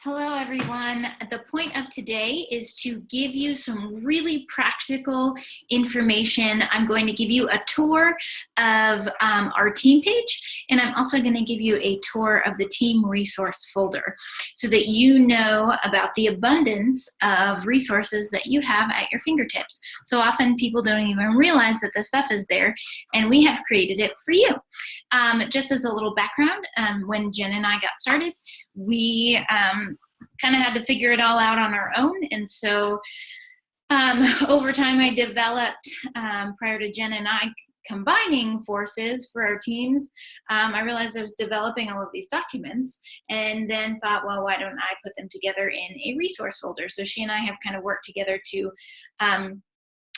Hello, everyone. The point of today is to give you some really practical information. I'm going to give you a tour of our team page, and I'm also going to give you a tour of the team resource folder so that you know about the abundance of resources that you have at your fingertips. So often people don't even realize that the stuff is there, and we have created it for you. Just as a little background, when Jen and I got started, we kind of had to figure it all out on our own. And so over time I developed, prior to Jen and I combining forces for our teams, I realized I was developing all of these documents and then thought, well, why don't I put them together in a resource folder? So she and I have kind of worked together to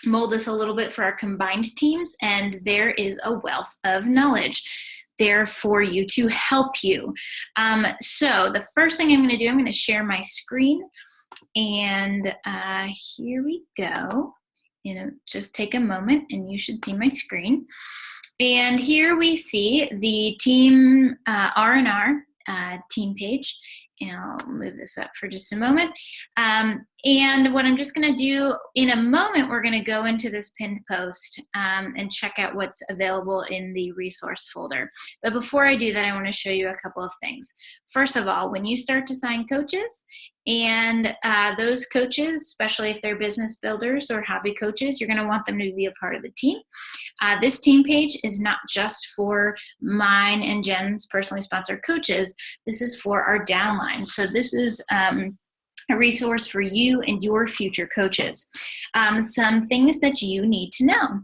mold this a little bit for our combined teams, and there is a wealth of knowledge there for you to help you. So the first thing I'm going to do, I'm going to share my screen, and here we go. Just take a moment and you should see my screen. And here we see the team R&R team page. And I'll move this up for just a moment. And what I'm just going to do in a moment, we're going to go into this pinned post and check out what's available in the resource folder. But before I do that, I want to show you a couple of things. First of all, when you start to sign coaches, and those coaches, especially if they're business builders or hobby coaches, you're going to want them to be a part of the team. This team page is not just for mine and Jen's personally sponsored coaches. This is for our downline. So this is a resource for you and your future coaches. Some things that you need to know.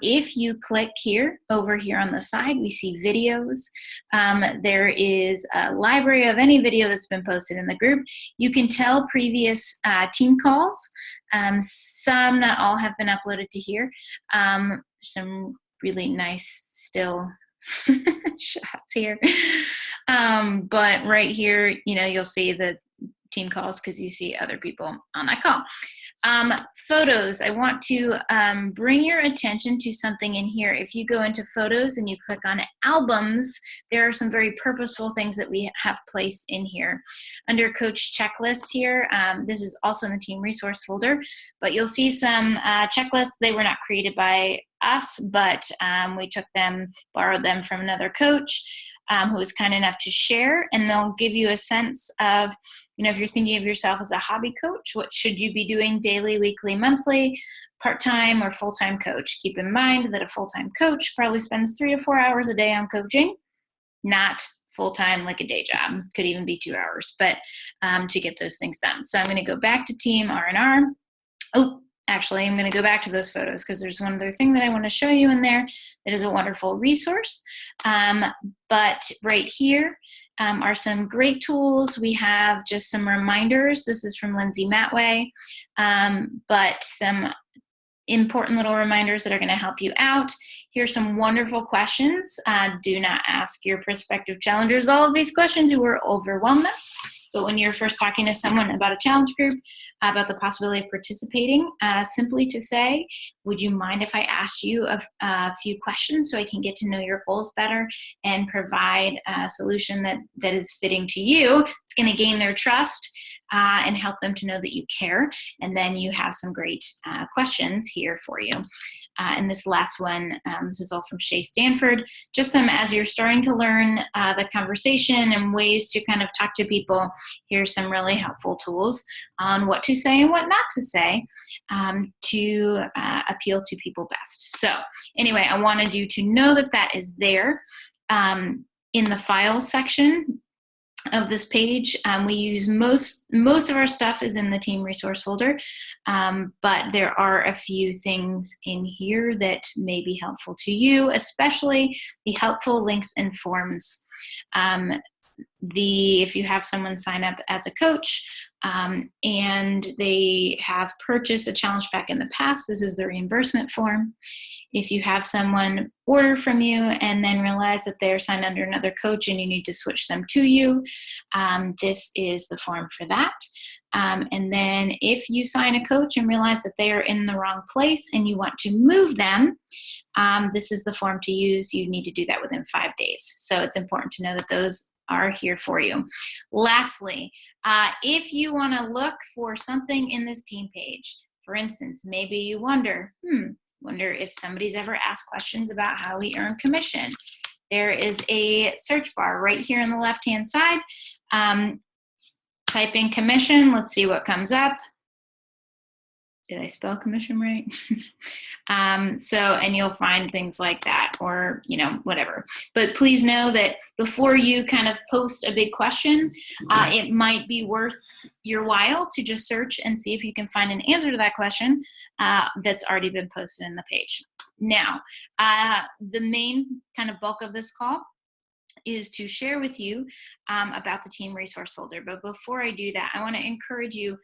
If you click here, over here on the side, we see videos. There is a library of any video that's been posted in the group. You can tell previous team calls. Some, not all, have been uploaded to here. Some really nice still shots here. But right here, you'll see the team calls because you see other people on that call. Photos, I want to bring your attention to something in here. If you go into photos and you click on albums, there are some very purposeful things that we have placed in here. Under coach checklist here, this is also in the team resource folder, but you'll see some checklists. They were not created by us, but we took them, borrowed them from another coach who was kind enough to share, and they'll give you a sense of, if you're thinking of yourself as a hobby coach, what should you be doing daily, weekly, monthly, part-time, or full-time coach? Keep in mind that a full-time coach probably spends 3 to 4 hours a day on coaching, not full-time like a day job. Could even be 2 hours, but to get those things done. So I'm going to go back to team R&R. Oh, actually, I'm going to go back to those photos because there's one other thing that I want to show you in there that is a wonderful resource. But right here are some great tools. We have just some reminders. This is from Lindsay Matway, but some important little reminders that are going to help you out. Here's some wonderful questions. Do not ask your prospective challengers all of these questions. You will overwhelm them. But when you're first talking to someone about a challenge group, about the possibility of participating, simply to say, would you mind if I asked you a few questions so I can get to know your goals better and provide a solution that is fitting to you? It's going to gain their trust and help them to know that you care. And then you have some great questions here for you. And this last one, this is all from Shay Stanford. Just some, as you're starting to learn the conversation and ways to kind of talk to people, here's some really helpful tools on what to say and what not to say to appeal to people best. So anyway, I wanted you to know that that is there in the files section of this page. We use most of our stuff is in the team resource folder, but there are a few things in here that may be helpful to you, especially the helpful links and forms. If you have someone sign up as a coach and they have purchased a challenge pack in the past, this is the reimbursement form. If you have someone order from you and then realize that they're signed under another coach and you need to switch them to you, this is the form for that. And then if you sign a coach and realize that they are in the wrong place and you want to move them, this is the form to use. You need to do that within 5 days. So it's important to know that those are here for you. Lastly, if you want to look for something in this team page, for instance, maybe you wonder if somebody's ever asked questions about how we earn commission. There is a search bar right here on the left-hand side. Type in commission. Let's see what comes up. Did I spell commission right? And you'll find things like that, or, whatever. But please know that before you kind of post a big question, it might be worth your while to just search and see if you can find an answer to that question that's already been posted in the page. Now, the main kind of bulk of this call is to share with you about the team resource folder. But before I do that, I want to encourage you,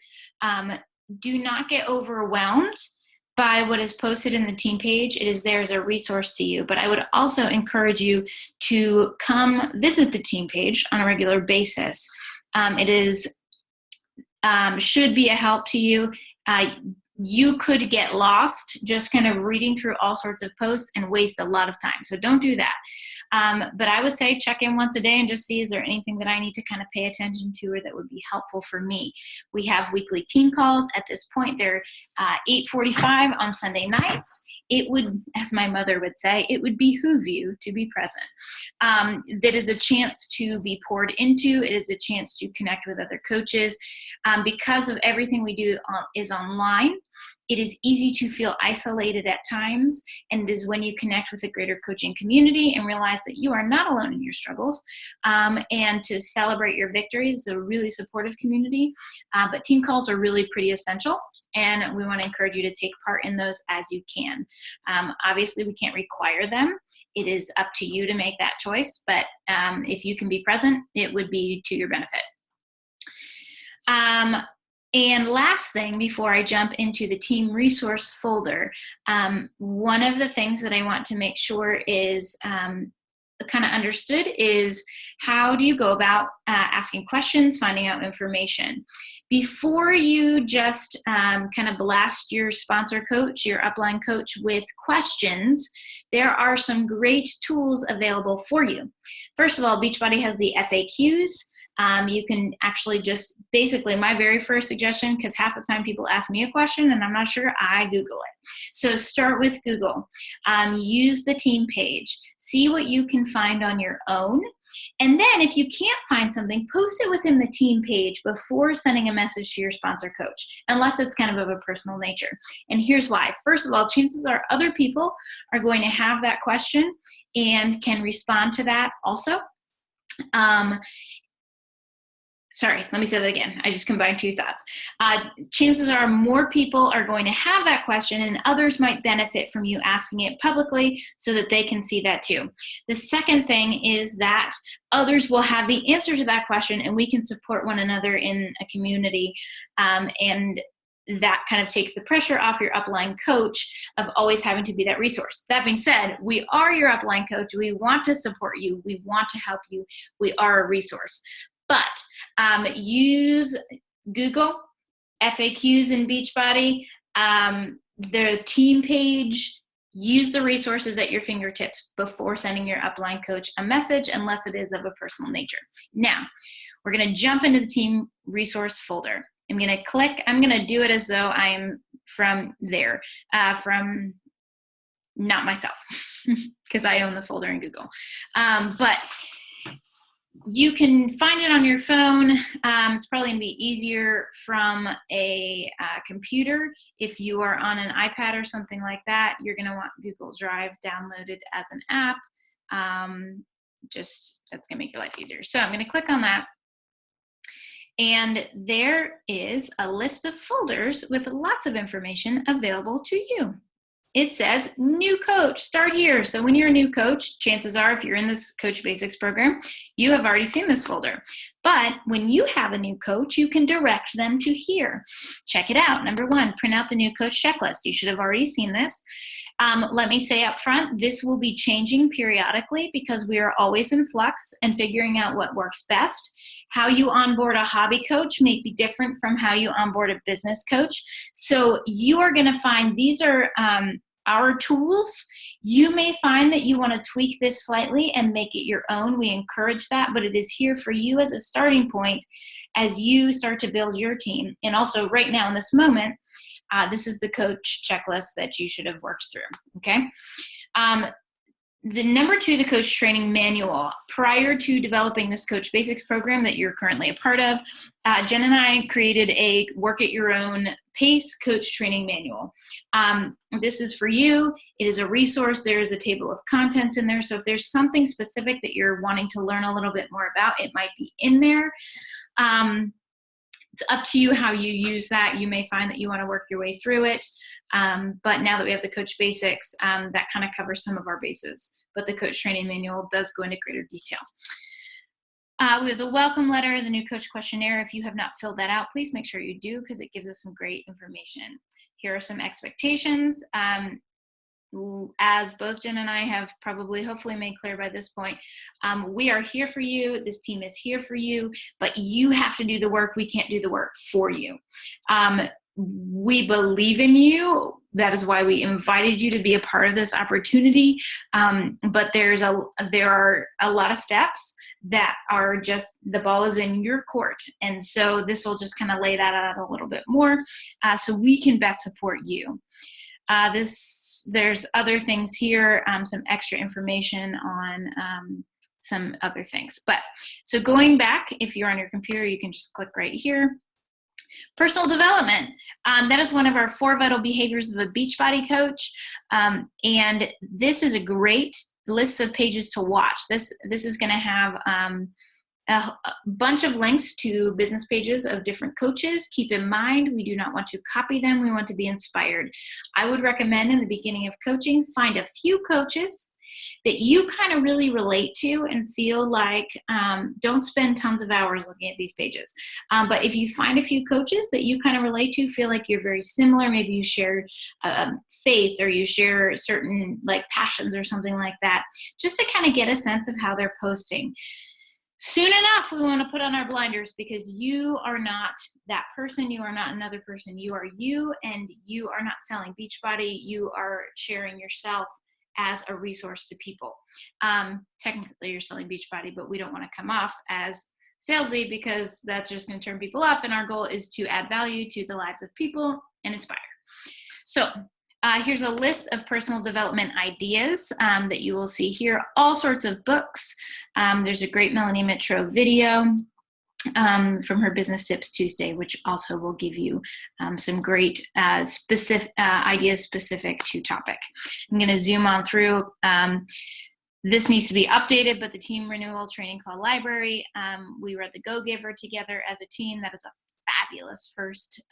do not get overwhelmed by what is posted in the team page. It is there as a resource to you. But I would also encourage you to come visit the team page on a regular basis. It is should be a help to you. You could get lost just kind of reading through all sorts of posts and waste a lot of time. So don't do that. But I would say check in once a day and just see, is there anything that I need to kind of pay attention to or that would be helpful for me? We have weekly team calls. At this point, they're 8:45 on Sunday nights. It would, as my mother would say, it would behoove you to be present. That is a chance to be poured into. It is a chance to connect with other coaches. Because of everything we do is online, it is easy to feel isolated at times, and it is when you connect with a greater coaching community and realize that you are not alone in your struggles, and to celebrate your victories. A really supportive community, but team calls are really pretty essential, and we want to encourage you to take part in those as you can. Obviously, we can't require them. It is up to you to make that choice, but if you can be present, it would be to your benefit. And last thing, before I jump into the team resource folder, one of the things that I want to make sure is kind of understood is, how do you go about asking questions, finding out information? Before you just kind of blast your sponsor coach, your upline coach with questions, there are some great tools available for you. First of all, Beachbody has the FAQs. You can actually just, basically my very first suggestion, because half the time people ask me a question and I'm not sure, I Google it. So start with Google. Use the team page. See what you can find on your own. And then if you can't find something, post it within the team page before sending a message to your sponsor coach, unless it's kind of a personal nature. And here's why. First of all, chances are other people are going to have that question and can respond to that also. Sorry, let me say that again. I just combined two thoughts. Chances are more people are going to have that question, and others might benefit from you asking it publicly so that they can see that too. The second thing is that others will have the answer to that question, and we can support one another in a community, and that kind of takes the pressure off your upline coach of always having to be that resource. That being said, we are your upline coach. We want to support you. We want to help you. We are a resource. But use Google, FAQs in Beachbody, the team page. Use the resources at your fingertips before sending your upline coach a message, unless it is of a personal nature. Now, we're going to jump into the team resource folder. I'm going to click. I'm going to do it as though I'm from there, from not myself, because I own the folder in Google. But you can find it on your phone. It's probably going to be easier from a computer. If you are on an iPad or something like that, you're going to want Google Drive downloaded as an app. That's going to make your life easier. So I'm going to click on that. And there is a list of folders with lots of information available to you. It says new coach, start here. So when you're a new coach, chances are if you're in this Coach Basics program, you have already seen this folder. But when you have a new coach, you can direct them to here. Check it out. Number one, print out the new coach checklist. You should have already seen this. Let me say up front, this will be changing periodically because we are always in flux and figuring out what works best. How you onboard a hobby coach may be different from how you onboard a business coach. So you are going to find these are our tools. You may find that you want to tweak this slightly and make it your own. We encourage that, but it is here for you as a starting point as you start to build your team. And also right now in this moment, this is the coach checklist that you should have worked through, okay? The number 2, the coach training manual. Prior to developing this Coach Basics program that you're currently a part of, Jen and I created a work at your own pace coach training manual. This is for you. It is a resource. There is a table of contents in there. So if there's something specific that you're wanting to learn a little bit more about, it might be in there. It's up to you how you use that. You may find that you want to work your way through it. But now that we have the Coach Basics, that kind of covers some of our bases. But the Coach Training Manual does go into greater detail. We have the welcome letter, the new coach questionnaire. If you have not filled that out, please make sure you do, because it gives us some great information. Here are some expectations. As both Jen and I have probably hopefully made clear by this point, we are here for you. This team is here for you, but you have to do the work. We can't do the work for you. We believe in you. That is why we invited you to be a part of this opportunity. But there are a lot of steps that are just, the ball is in your court. And so this will just kind of lay that out a little bit more so we can best support you. There's other things here, some extra information on some other things. But so going back, if you're on your computer, you can just click right here. Personal development. That is one of our 4 vital behaviors of a Beachbody coach. And this is a great list of pages to watch. This is going to have a bunch of links to business pages of different coaches. Keep in mind, we do not want to copy them. We want to be inspired. I would recommend in the beginning of coaching, find a few coaches that you kind of really relate to and feel like, don't spend tons of hours looking at these pages. But if you find a few coaches that you kind of relate to, feel like you're very similar, maybe you share faith, or you share certain like passions or something like that, just to kind of get a sense of how they're posting. Soon enough, we want to put on our blinders, because you are not that person. You are not another person. You are you, and you are not selling Beachbody. You are sharing yourself as a resource to people. Technically, you're selling Beachbody, but we don't want to come off as salesy, because that's just going to turn people off. And our goal is to add value to the lives of people and inspire. So here's a list of personal development ideas that you will see here. All sorts of books. There's a great Melanie Mitro video from her Business Tips Tuesday, which also will give you some great specific ideas specific to topic. I'm going to zoom on through. This needs to be updated, but the Team Renewal Training Call Library, we read The Go-Giver together as a team. That is a fabulous first,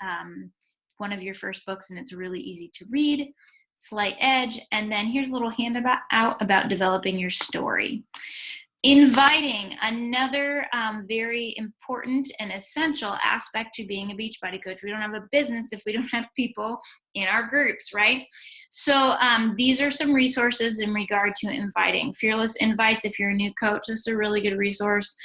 one of your first books, and it's really easy to read. Slight Edge, and then here's a little handout about developing your story. Inviting, another very important and essential aspect to being a Beachbody coach. We don't have a business if we don't have people in our groups, right? So these are some resources in regard to inviting. Fearless Invites, if you're a new coach, this is a really good resource.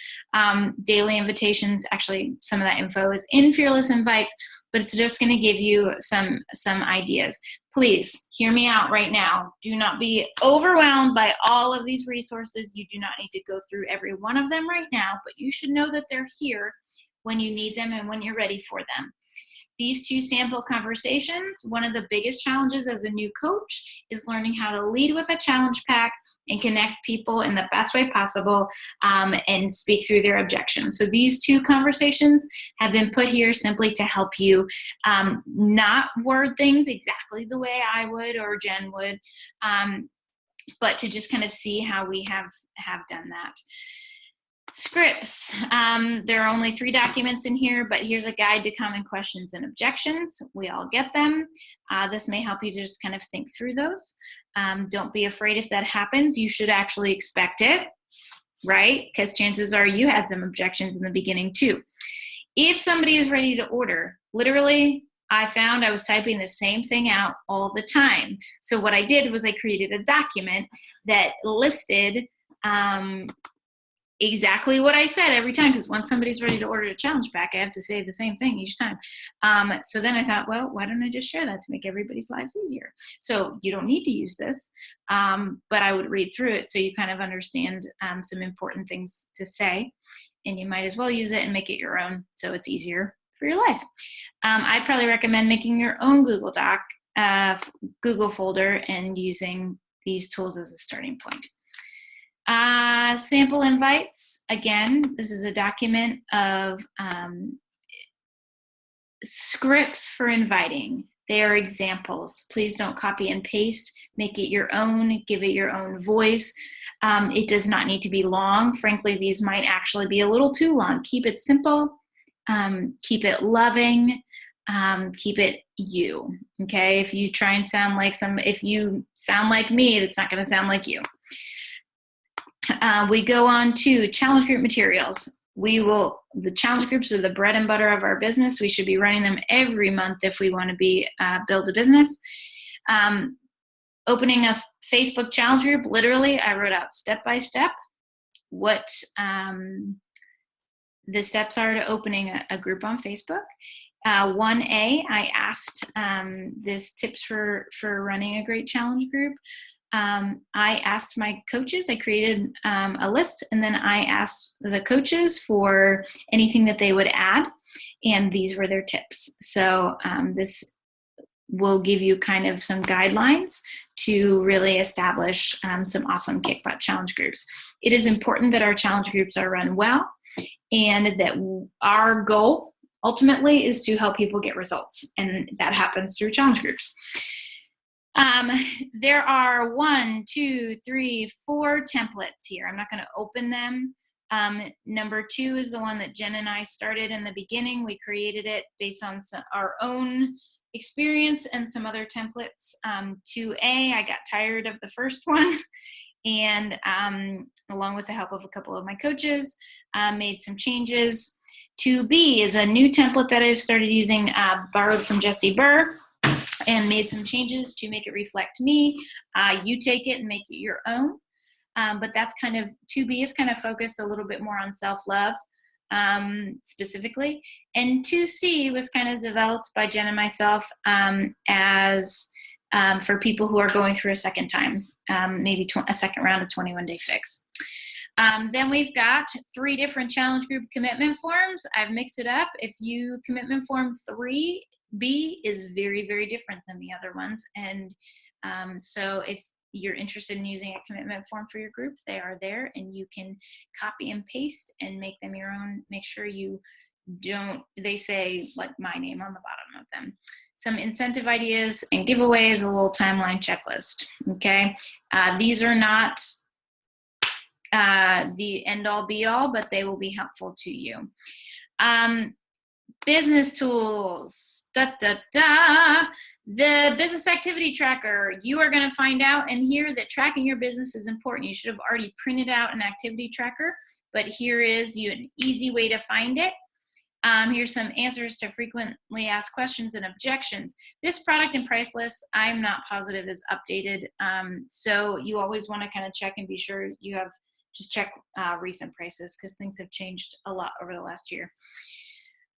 Daily invitations, actually some of that info is in Fearless Invites, but it's just going to give you some ideas. Please hear me out right now. Do not be overwhelmed by all of these resources. You do not need to go through every one of them right now, but you should know that they're here when you need them and when you're ready for them. These 2 sample conversations, one of the biggest challenges as a new coach is learning how to lead with a challenge pack and connect people in the best way possible and speak through their objections. So these 2 conversations have been put here simply to help you not word things exactly the way I would or Jen would, but to just kind of see how we have done that. Scripts. There are only 3 documents in here, but here's a guide to common questions and objections. We all get them. This may help you to just kind of think through those. Don't be afraid if that happens. You should actually expect it, right? Because chances are you had some objections in the beginning too. If somebody is ready to order, literally, I found I was typing the same thing out all the time. So what I did was I created a document that listed exactly what I said every time, because once somebody's ready to order a challenge pack, I have to say the same thing each time. So then I thought, well, why don't I just share that to make everybody's lives easier? So you don't need to use this, but I would read through it so you kind of understand some important things to say, and you might as well use it and make it your own so it's easier for your life. I'd probably recommend making your own Google Doc, Google folder, and using these tools as a starting point. Sample invites. Again, this is a document of scripts for inviting. They are examples. Please don't copy and paste. Make it your own. Give it your own voice. It does not need to be long. Frankly, these might actually be a little too long. Keep it simple. Keep it loving. Keep it you. Okay? If you try and sound like if you sound like me, it's not going to sound like you. We go on to challenge group materials. The challenge groups are the bread and butter of our business. We should be running them every month if we want to build a business. Opening a Facebook challenge group, literally, I wrote out step by step what the steps are to opening a group on Facebook. 1A, I asked this tips for running a great challenge group. I asked my coaches, I created a list, and then I asked the coaches for anything that they would add, and these were their tips. So this will give you kind of some guidelines to really establish some awesome kick butt challenge groups. It is important that our challenge groups are run well, and that our goal ultimately is to help people get results, and that happens through challenge groups. There are 1, 2, 3, 4 templates here. I'm not going to open them. Number 2 is the one that Jen and I started in the beginning. We created it based on our own experience and some other templates. 2A, I got tired of the first one, and along with the help of a couple of my coaches, made some changes. 2B is a new template that I've started using, borrowed from Jesse Burr, and made some changes to make it reflect me. You take it and make it your own. But that's kind of, 2B is kind of focused a little bit more on self-love specifically. And 2C was kind of developed by Jen and myself as for people who are going through a second time, maybe a second round of 21-day fix. Then we've got 3 different challenge group commitment forms. I've mixed it up. Commitment form 3B is very, very different than the other ones. And so if you're interested in using a commitment form for your group, they are there, and you can copy and paste and make them your own. Make sure you don't, they say like my name on the bottom of them. Some incentive ideas and giveaways, a little timeline checklist. Okay. These are not the end all be all, but they will be helpful to you. Business tools, the business activity tracker. You are going to find out and hear that tracking your business is important. You should have already printed out an activity tracker, but here is an easy way to find it. Here's some answers to frequently asked questions and objections. This product and price list, I'm not positive is updated. So you always want to kind of check and be sure you have, just check recent prices, because things have changed a lot over the last year.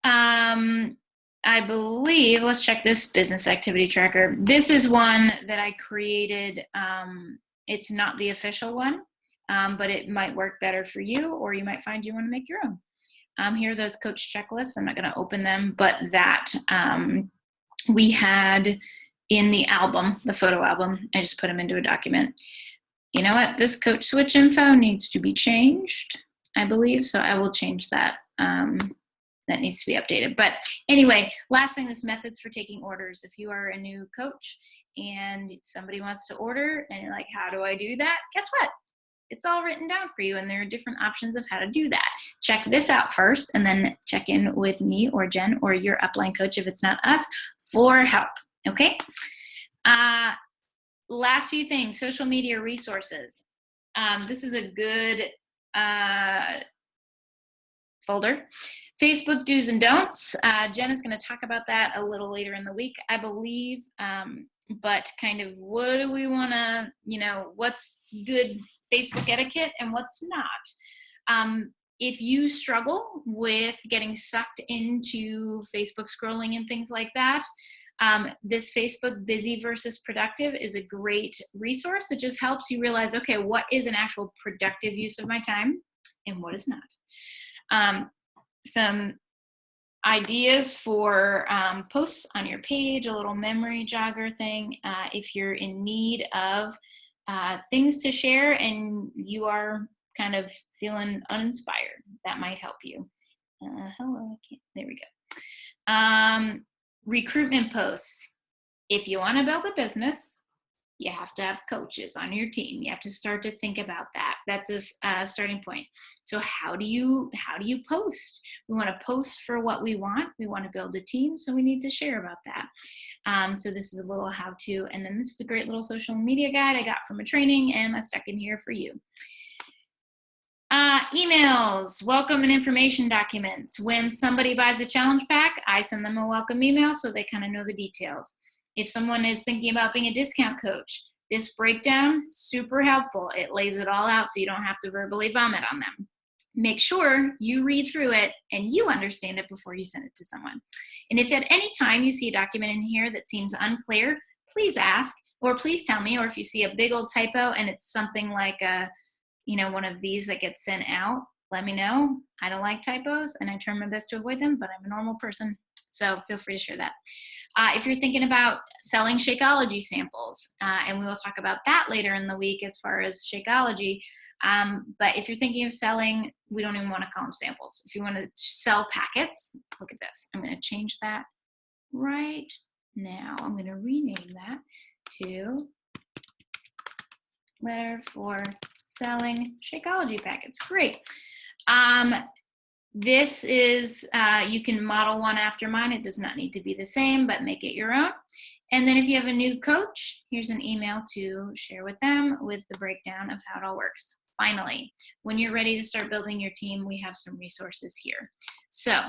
I believe, let's check this business activity tracker. This is one that I created. It's not the official one, but it might work better for you, or you might find you want to make your own. Here are those coach checklists. I'm not going to open them, but that we had in the album, the photo album. I just put them into a document. You know what? This coach switch info needs to be changed, I believe. So I will change that. That needs to be updated. But anyway, last thing is methods for taking orders. If you are a new coach and somebody wants to order and you're like, how do I do that? Guess what? It's all written down for you, and there are different options of how to do that. Check this out first, and then check in with me or Jen or your upline coach, if it's not us, for help. Okay? Last few things, social media resources. This is a good folder. Facebook do's and don'ts. Jen is going to talk about that a little later in the week, I believe. But kind of what do we want to, what's good Facebook etiquette and what's not. If you struggle with getting sucked into Facebook scrolling and things like that, this Facebook Busy versus Productive is a great resource that just helps you realize, okay, what is an actual productive use of my time and what is not. Some ideas for posts on your page, a little memory jogger thing. If you're in need of things to share and you are kind of feeling uninspired, that might help you. Hello, there we go. Recruitment posts. If you want to build a business, you have to have coaches on your team. You have to start to think about that. That's a starting point. So how do you post? We want to post for what we want. We want to build a team, so we need to share about that. So this is a little how-to, and then this is a great little social media guide I got from a training, and I stuck in here for you. Emails, welcome and information documents. When somebody buys a challenge pack, I send them a welcome email so they kind of know the details. If someone is thinking about being a discount coach, this breakdown, super helpful. It lays it all out so you don't have to verbally vomit on them. Make sure you read through it and you understand it before you send it to someone. And if at any time you see a document in here that seems unclear, please ask, or please tell me, or if you see a big old typo and it's something like one of these that gets sent out, let me know. I don't like typos and I try my best to avoid them, but I'm a normal person, so feel free to share that. If you're thinking about selling Shakeology samples, and we will talk about that later in the week as far as Shakeology, but if you're thinking of selling, we don't even want to call them samples. If you want to sell packets, look at this. I'm going to change that right now. I'm going to rename that to letter for selling Shakeology packets. Great. This is, you can model one after mine. It does not need to be the same, but make it your own. And then if you have a new coach, here's an email to share with them with the breakdown of how it all works. Finally, when you're ready to start building your team, we have some resources here. So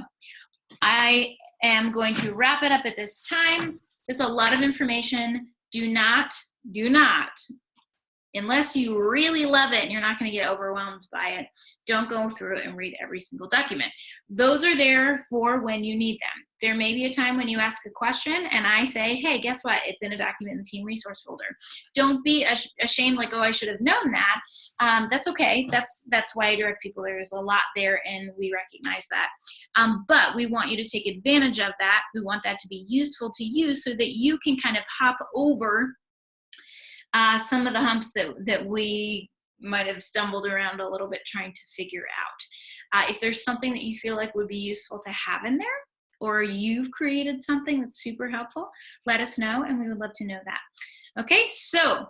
I am going to wrap it up at this time. It's a lot of information. Do not, unless you really love it and you're not going to get overwhelmed by it, don't go through it and read every single document. Those are there for when you need them. There may be a time when you ask a question and I say, hey, guess what? It's in a document in the team resource folder. Don't be ashamed like, oh, I should have known that. That's okay. That's why I direct people. There's a lot there and we recognize that. But we want you to take advantage of that. We want that to be useful to you so that you can kind of hop over some of the humps that we might have stumbled around a little bit trying to figure out. If there's something that you feel like would be useful to have in there, or you've created something that's super helpful, let us know and we would love to know that. Okay, so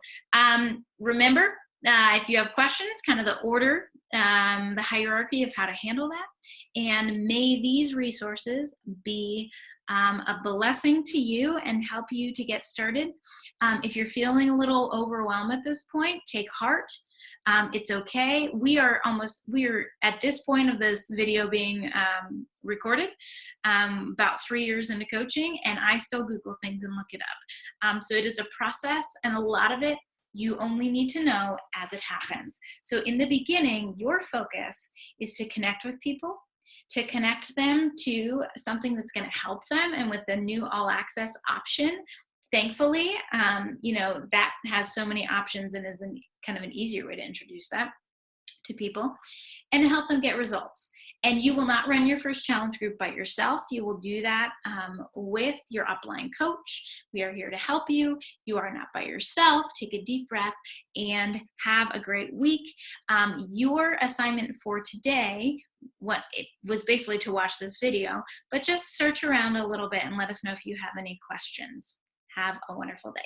remember, if you have questions, kind of the order, the hierarchy of how to handle that, and may these resources be a blessing to you and help you to get started. If you're feeling a little overwhelmed at this point, take heart. It's okay. We're at this point of this video being recorded, about 3 years into coaching, and I still Google things and look it up. So it is a process, and a lot of it you only need to know as it happens. So in the beginning, your focus is to connect with people, to connect them to something that's going to help them. And with the new all access option, thankfully, that has so many options and is kind of an easier way to introduce that to people and to help them get results. And you will not run your first challenge group by yourself. You will do that with your upline coach. We are here to help you. You are not by yourself. Take a deep breath and have a great week. Your assignment for today, what it was basically to watch this video, but just search around a little bit and let us know if you have any questions. Have a wonderful day.